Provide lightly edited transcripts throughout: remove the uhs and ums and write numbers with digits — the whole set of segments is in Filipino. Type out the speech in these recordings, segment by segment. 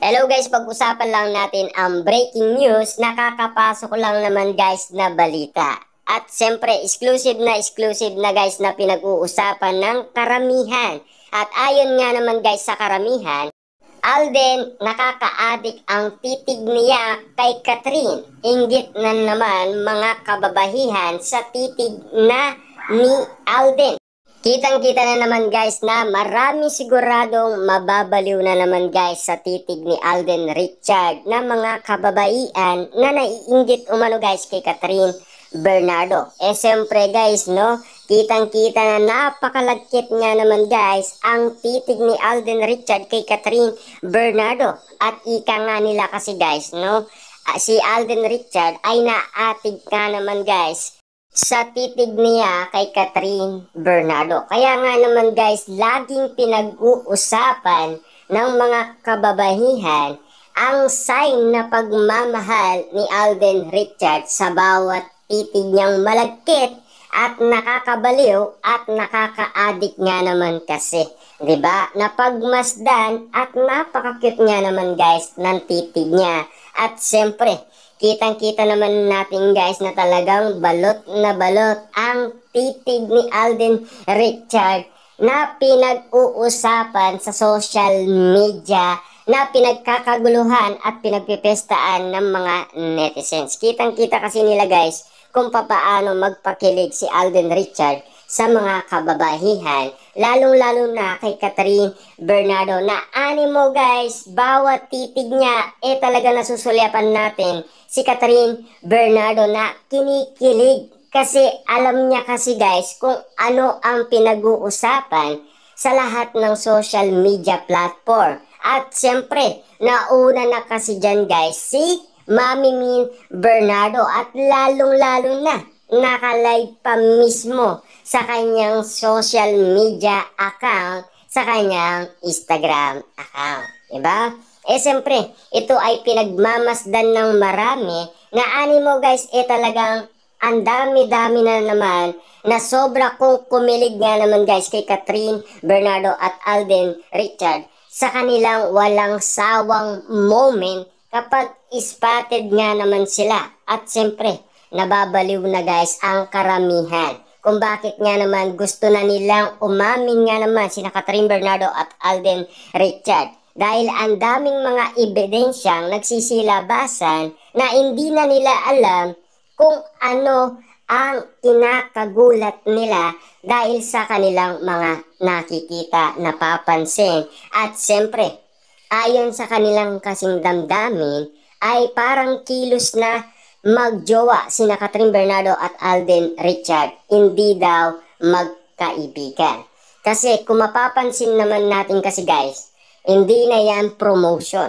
Hello guys, pag-usapan lang natin ang breaking news. Nakakapasok lang naman guys na balita. At siyempre, exclusive na guys na pinag-uusapan ng karamihan. At ayon nga naman guys sa karamihan, Alden, nakaka-addict ang titig niya kay Catherine. Inggit na naman mga kababahihan sa titig na ni Alden. Kitang-kita na naman guys na marami siguradong mababaliw na naman guys sa titig ni Alden Richard na mga kababaihan na naiinggit umano guys kay Catherine Bernardo. Siyempre guys no, kitang-kita na napakalagkit nga naman guys ang titig ni Alden Richard kay Catherine Bernardo. At ika nga nila kasi guys no, si Alden Richard ay naatig nga naman guys sa titig niya kay Catherine Bernardo. Kaya nga naman guys, laging pinag-uusapan ng mga kababahihan ang sign na pagmamahal ni Alden Richard sa bawat titig niyang malagkit at nakakabaliw at nakaka-addict nga naman kasi. 'Di ba? Napagmasdan at napaka-cute nga naman guys ng titig niya. At siyempre, kitang-kita naman natin guys na talagang balot na balot ang titig ni Alden Richard na pinag-uusapan sa social media na pinagkakaguluhan at pinagpipestaan ng mga netizens. Kitang-kita kasi nila guys kung papaano magpakilig si Alden Richard sa mga kababahihan, lalong-lalo na kay Catherine Bernardo na animo guys, bawat titig niya talaga nasusulyapan natin si Catherine Bernardo na kinikilig kasi alam niya kasi guys kung ano ang pinag-uusapan sa lahat ng social media platform. At siyempre, nauna na kasi dyan guys si Mami Min Bernardo at lalong-lalo na naka-live pa mismo sa kanyang social media account, sa kanyang Instagram account. Diba? Siyempre, ito ay pinagmamasdan ng marami na animo guys, talagang ang dami-dami na naman na sobra kong kumilig nga naman guys kay Catherine Bernardo at Alden Richard sa kanilang walang sawang moment kapag spotted nga naman sila. At siyempre, nababaliw na guys ang karamihan kung bakit nga naman gusto na nilang umamin nga naman sina Catherine Bernardo at Alden Richard. Dahil ang daming mga ebidensyang nagsisilabasan na hindi na nila alam kung ano ang kinakagulat nila dahil sa kanilang mga nakikita, napapansin. At siyempre, ayon sa kanilang kasing damdamin, ay parang kilos na magjowa sina Catherine Bernardo at Alden Richard. Hindi daw magkaibigan. Kasi kung mapapansin naman natin kasi guys, hindi na yan promotion.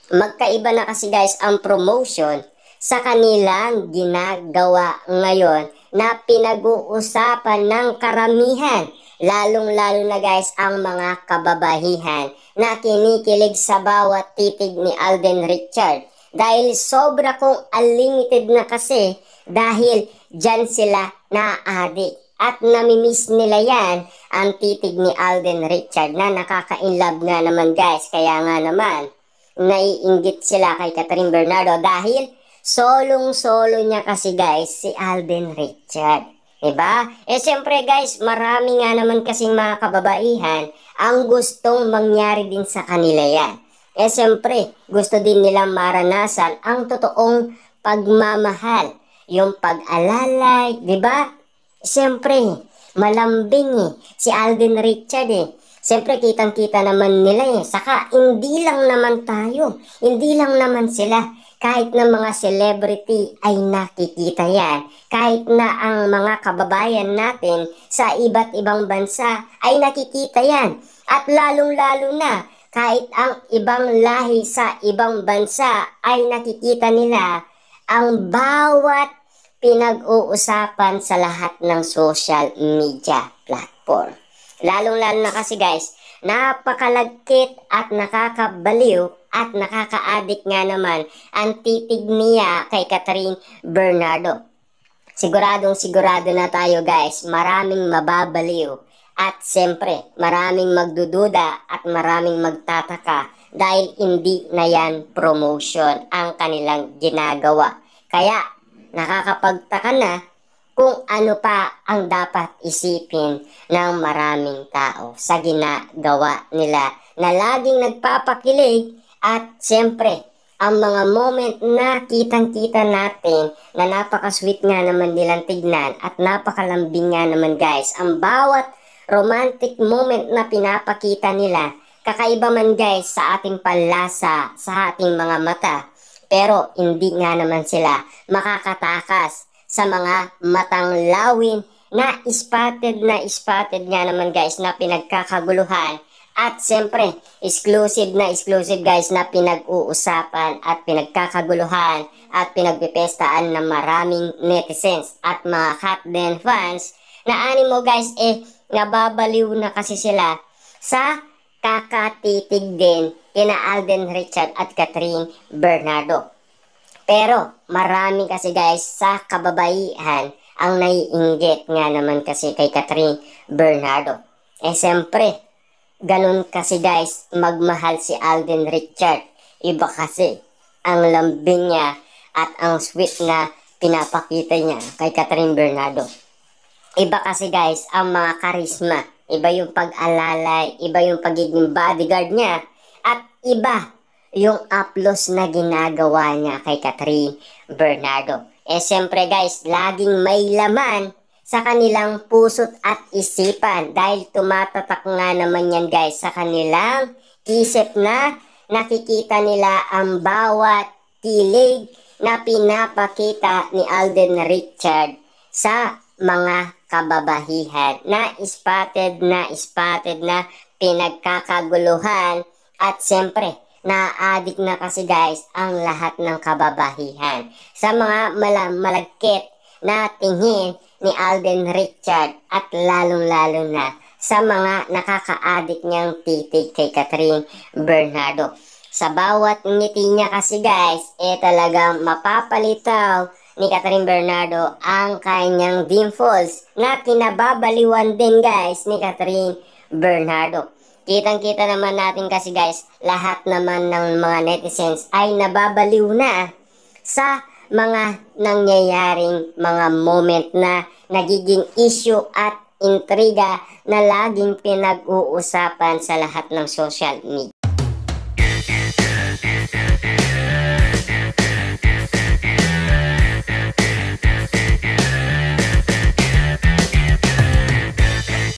Magkaiba na kasi guys ang promotion sa kanilang ginagawa ngayon na pinag-uusapan ng karamihan. Lalong-lalo na guys ang mga kababahihan na kinikilig sa bawat titig ni Alden Richard. Dahil sobra kong unlimited na kasi dahil dyan sila na-addict. At namimiss nila yan ang titig ni Alden Richard na nakaka-inlove nga naman guys. Kaya nga naman, naiinggit sila kay Catherine Bernardo dahil solong-solo niya kasi guys si Alden Richard. Diba? Siyempre guys, marami nga naman kasing mga kababaihan ang gustong mangyari din sa kanila yan. Siyempre, gusto din nilang maranasan ang totoong pagmamahal. Yung pag-alalay, diba? Siyempre, malambing si Alden Richard Siyempre, kitang-kita naman nila Saka, hindi lang naman tayo. Hindi lang naman sila. Kahit na mga celebrity ay nakikita yan. Kahit na ang mga kababayan natin sa iba't ibang bansa ay nakikita yan. At lalong-lalo na, kahit ang ibang lahi sa ibang bansa ay nakikita nila ang bawat pinag-uusapan sa lahat ng social media platform. Lalong-lalo na kasi guys, napakalagkit at nakakabaliw at nakaka-addict nga naman ang titig niya kay Catherine Bernardo. Siguradong-sigurado na tayo guys, maraming mababaliw at siyempre maraming magdududa at maraming magtataka dahil hindi na yan promotion ang kanilang ginagawa. Kaya nakakapagtaka na kung ano pa ang dapat isipin ng maraming tao sa ginagawa nila na laging nagpapakilig at siyempre ang mga moment na kitang-kita natin na napaka-sweet nga naman nilang tignan at napakalambing nga naman guys. Ang bawat romantic moment na pinapakita nila, kakaiba man guys sa ating panlasa, sa ating mga mata. Pero hindi nga naman sila makakatakas sa mga matang lawin na spotted nga naman guys na pinagkakaguluhan. At siyempre, exclusive guys na pinag-uusapan at pinagkakaguluhan at pinagpipestaan ng maraming netizens at mga Katden fans na animo guys nababaliw na kasi sila sa kakatitig din kina Alden Richard at Catherine Bernardo. Pero marami kasi guys sa kababaihan ang naiinggit nga naman kasi kay Catherine Bernardo. Siyempre, ganun kasi guys, magmahal si Alden Richard. Iba kasi ang lambing niya at ang sweet na pinapakita niya kay Catherine Bernardo. Iba kasi guys, ang mga karisma. Iba yung pag-alalay, iba yung pagiging bodyguard niya, at iba yung uploads na ginagawa niya kay Catherine Bernardo. Siyempre guys, laging may laman sa kanilang puso't at isipan dahil tumatatak nga naman yan guys sa kanilang isip na nakikita nila ang bawat kilig na pinapakita ni Alden Richard sa mga kababahihan na spotted na pinagkakaguluhan. At siyempre na-addict na kasi guys ang lahat ng kababahihan sa mga malagkit na tingin ni Alden Richard at lalong-lalo na sa mga nakaka-addict niyang titig kay Catherine Bernardo. Sa bawat ngiti niya kasi guys, talagang mapapalitaw ni Catherine Bernardo ang kanyang dimples na kinababaliwan din guys ni Catherine Bernardo. Kitang-kita naman natin kasi guys, lahat naman ng mga netizens ay nababaliw na sa mga nangyayaring mga moment na nagiging issue at intriga na laging pinag-uusapan sa lahat ng social media.